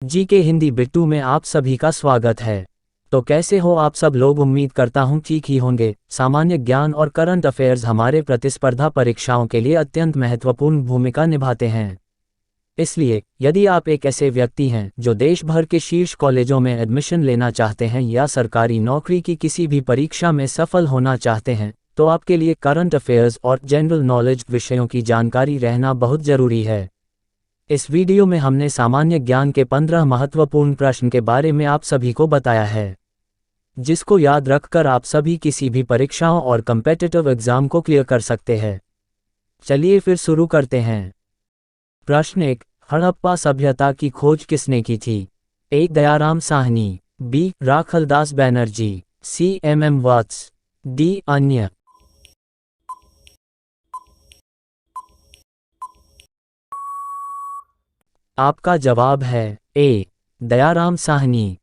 जी के हिंदी बिट्टू में आप सभी का स्वागत है। तो कैसे हो आप सब लोग, उम्मीद करता हूँ ठीक ही होंगे। सामान्य ज्ञान और करंट अफेयर्स हमारे प्रतिस्पर्धा परीक्षाओं के लिए अत्यंत महत्वपूर्ण भूमिका निभाते हैं। इसलिए यदि आप एक ऐसे व्यक्ति हैं जो देश भर के शीर्ष कॉलेजों में एडमिशन लेना चाहते हैं या सरकारी नौकरी की किसी भी परीक्षा में सफल होना चाहते हैं, तो आपके लिए करंट अफेयर्स और जनरल नॉलेज विषयों की जानकारी रहना बहुत ज़रूरी है। इस वीडियो में हमने सामान्य ज्ञान के 15 महत्वपूर्ण प्रश्न के बारे में आप सभी को बताया है, जिसको याद रखकर आप सभी किसी भी परीक्षाओं और कम्पिटिटिव एग्जाम को क्लियर कर सकते हैं। चलिए फिर शुरू करते हैं। प्रश्न 1, हड़प्पा सभ्यता की खोज किसने की थी? ए. दयाराम साहनी, बी. राखलदास बैनर्जी, सी. MM वत्स, डी. अन्य। आपका जवाब है ए. दयाराम साहनी।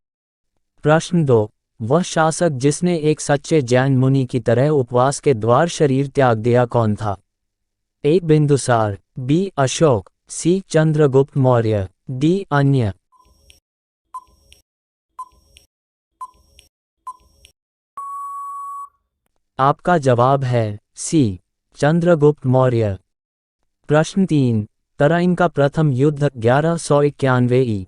प्रश्न 2, वह शासक जिसने एक सच्चे जैन मुनि की तरह उपवास के द्वार शरीर त्याग दिया कौन था? ए. बिंदुसार, बी. अशोक, सी. चंद्रगुप्त मौर्य, डी. अन्य। आपका जवाब है सी. चंद्रगुप्त मौर्य। प्रश्न 3, तराइन का प्रथम युद्ध 1191 ई.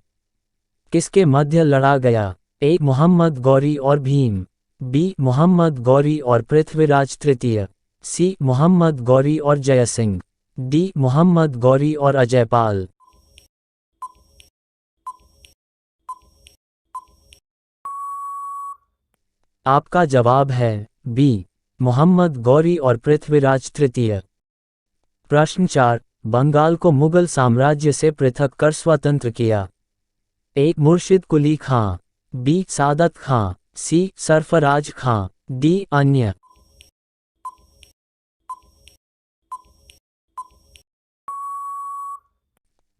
किसके मध्य लड़ा गया? ए. मोहम्मद गौरी और भीम, बी. मोहम्मद गौरी और पृथ्वीराज तृतीय, सी. मोहम्मद गौरी और जयसिंह, डी. मोहम्मद गौरी और अजयपाल। आपका जवाब है बी. मोहम्मद गौरी और पृथ्वीराज तृतीय। प्रश्न 4, बंगाल को मुगल साम्राज्य से पृथक कर स्वतंत्र किया? ए. मुर्शिद कुली खां, बी. सादत खां, सी. सरफराज खां, डी. अन्य।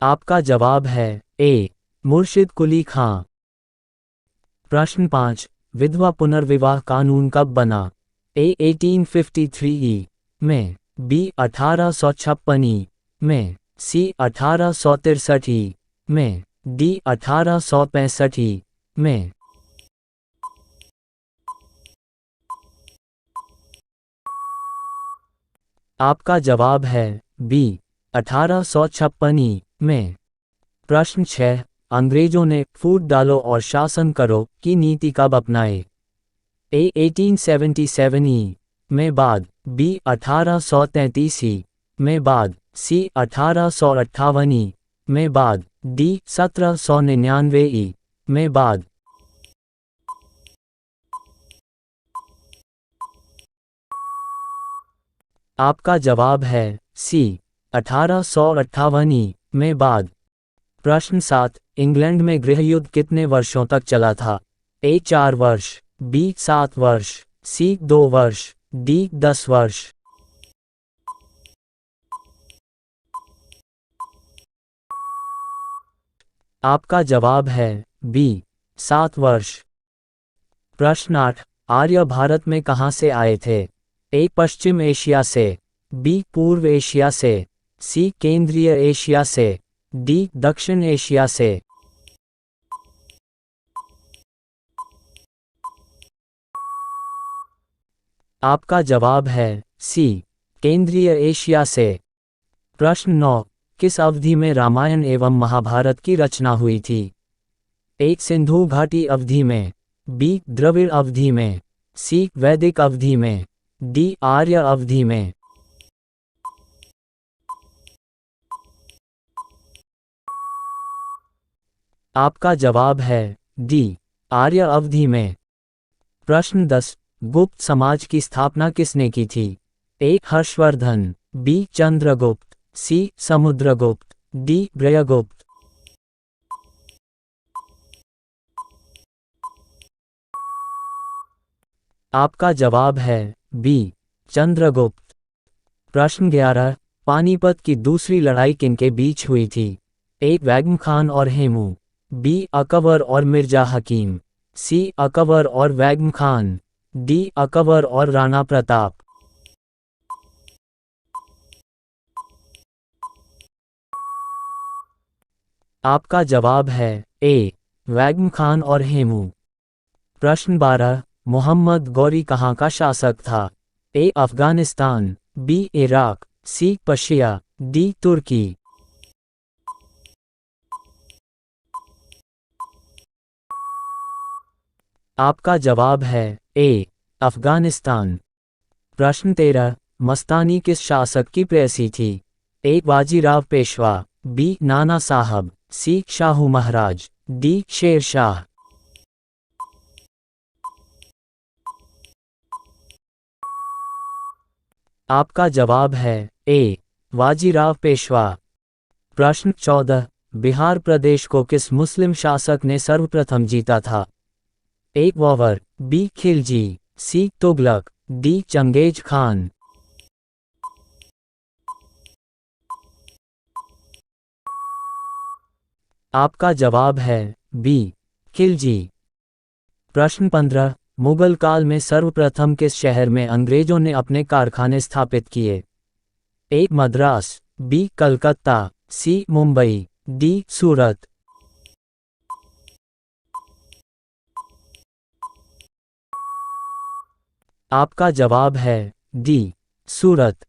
आपका जवाब है ए. मुर्शिद कुली खां। प्रश्न 5, विधवा पुनर्विवाह कानून कब बना? ए. 1853 ई. में, बी. 1856 ई. में, सी. 1863 ई. में, डी. 1865 ई. में। आपका जवाब है बी. 1856 ई. में। प्रश्न 6, अंग्रेजों ने फूट डालो और शासन करो की नीति कब अपनाई? ए. 1877 ई. में बाद, बी. 1833 ई. में बाद, सी. 1858 ई. में बाद, डी. 1799 ई. में बाद। आपका जवाब है सी. 1858 ई. में बाद। प्रश्न 7, इंग्लैंड में गृहयुद्ध कितने वर्षों तक चला था? ए. 4 वर्ष, बी. 7 वर्ष, सी. 2 वर्ष, डी. 10 वर्ष। आपका जवाब है बी. 7 वर्ष। प्रश्न 8, आर्य भारत में कहाँ से आए थे? ए. पश्चिम एशिया से, बी. पूर्व एशिया से, सी. केंद्रीय एशिया से, डी. दक्षिण एशिया से। आपका जवाब है सी. केंद्रीय एशिया से। प्रश्न 9, किस अवधि में रामायण एवं महाभारत की रचना हुई थी? ए. सिंधु घाटी अवधि में, बी. द्रविड़ अवधि में, सी. वैदिक अवधि में, डी. आर्य अवधि में। आपका जवाब है डी. आर्य अवधि में। प्रश्न 10, गुप्त समाज की स्थापना किसने की थी? ए. हर्षवर्धन, बी. चंद्रगुप्त, सी. समुद्रगुप्त, डी. ब्रयगुप्त। आपका जवाब है बी. चंद्रगुप्त। प्रश्न 11, पानीपत की दूसरी लड़ाई किनके बीच हुई थी? ए. वैगम खान और हेमू, बी. अकबर और मिर्जा हकीम, सी. अकबर और वैगम खान, डी. अकबर और राणा प्रताप। आपका जवाब है ए वैगम खान और हेमू। प्रश्न 12, मोहम्मद गौरी कहाँ का शासक था? ए अफगानिस्तान, बी इराक, सी पर्शिया, डी तुर्की। आपका जवाब है ए अफगानिस्तान। प्रश्न 13, मस्तानी किस शासक की प्रेयसी थी? ए बाजीराव पेशवा, बी नाना साहब, सी शाहू महाराज, डी शेर शाह। आपका जवाब है ए बाजीराव पेशवा। प्रश्न 14, बिहार प्रदेश को किस मुस्लिम शासक ने सर्वप्रथम जीता था? ए बाबर, बी खिलजी, सी तुगलक, डी चंगेज खान। आपका जवाब है बी खिलजी। प्रश्न 15, मुगल काल में सर्वप्रथम किस शहर में अंग्रेजों ने अपने कारखाने स्थापित किए? ए मद्रास, बी कलकत्ता, सी मुंबई, डी सूरत। आपका जवाब है डी सूरत।